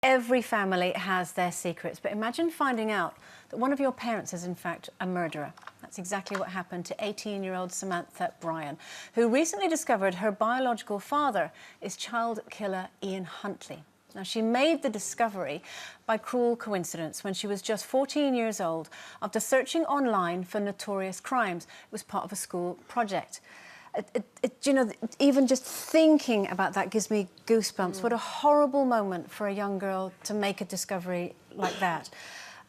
Every family has their secrets, but imagine finding out that one of your parents is in fact a murderer. That's exactly what happened to 18-year-old Samantha Bryan, who recently discovered her biological father is child killer Ian Huntley. Now, she made the discovery by cruel coincidence when she was just 14 years old after searching online for notorious crimes. It was part of a school project. You know, even just thinking about that gives me goosebumps. What a horrible moment for a young girl to make a discovery like that.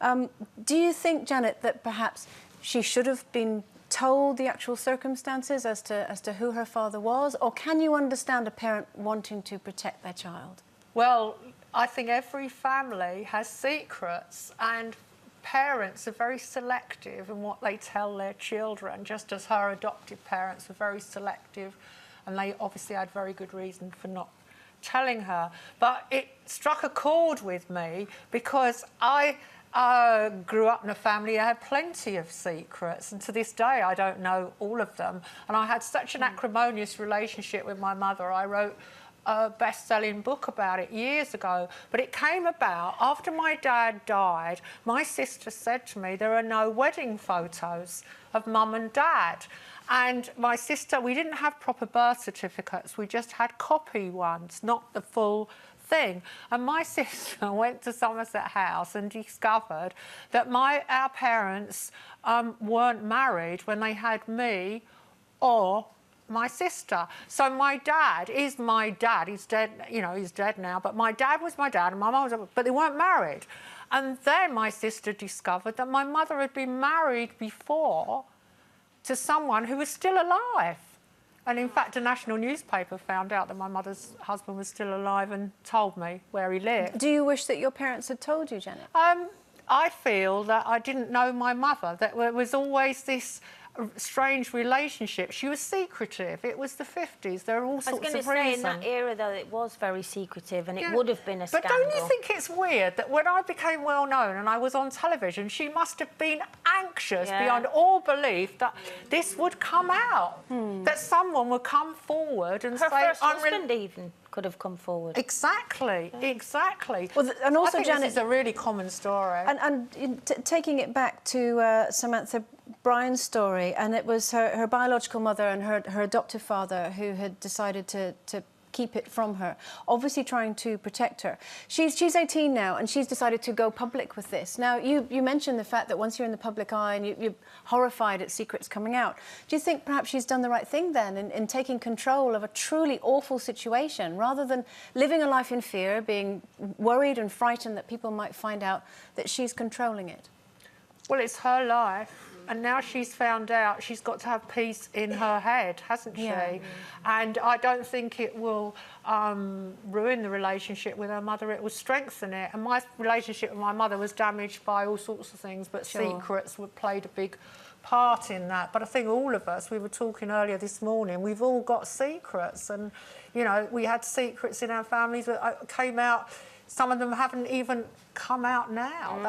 Do you think, Janet, that perhaps she should have been told the actual circumstances as to who her father was? Or can you understand a parent wanting to protect their child? Well, I think every family has secrets, and parents are very selective in what they tell their children, just as her adoptive parents were very selective, and they obviously had very good reason for not telling her. But it struck a chord with me because I grew up in a family that had plenty of secrets, and to this day I don't know all of them. And I had such an acrimonious relationship with my mother. I wrote a best-selling book about it years ago, but it came about after my dad died. My sister said to me, there are no wedding photos of mum and dad. And my sister, we didn't have proper birth certificates, we just had copy ones, not the full thing. And my sister went to Somerset House and discovered that our parents weren't married when they had me or my sister. So my dad is my dad. He's dead, you know, he's dead now, but my dad was my dad and my mum was, but they weren't married. And then my sister discovered that my mother had been married before to someone who was still alive. And in fact, a national newspaper found out that my mother's husband was still alive and told me where he lived. Do you wish that your parents had told you, Janet? I feel that I didn't know my mother, that there was always this strange relationship. She was secretive. It was the 50s. There are all sorts of reasons. I was going to say, in that era, though, it was very secretive, and it would have been a scandal. But don't you think it's weird that when I became well known and I was on television, she must have been anxious beyond all belief that this would come out, that someone would come forward and her say, first husband even could have come forward. Exactly, exactly. Well, and also, I think Janet, this is a really common story. And taking it back to Samantha Bryan's story, and it was her biological mother and her adoptive father who had decided to keep it from her, obviously trying to protect her. She's 18 now, and she's decided to go public with this. Now, you mentioned the fact that once you're in the public eye and you're horrified at secrets coming out, do you think perhaps she's done the right thing then in taking control of a truly awful situation, rather than living a life in fear, being worried and frightened that people might find out, that she's controlling it? Well, it's her life, and now she's found out, she's got to have peace in her head, hasn't she? Yeah. And I don't think it will ruin the relationship with her mother, it will strengthen it. And my relationship with my mother was damaged by all sorts of things, but secrets played a big part in that. But I think all of us, we were talking earlier this morning, we've all got secrets, and, you know, we had secrets in our families that came out. Some of them haven't even come out now.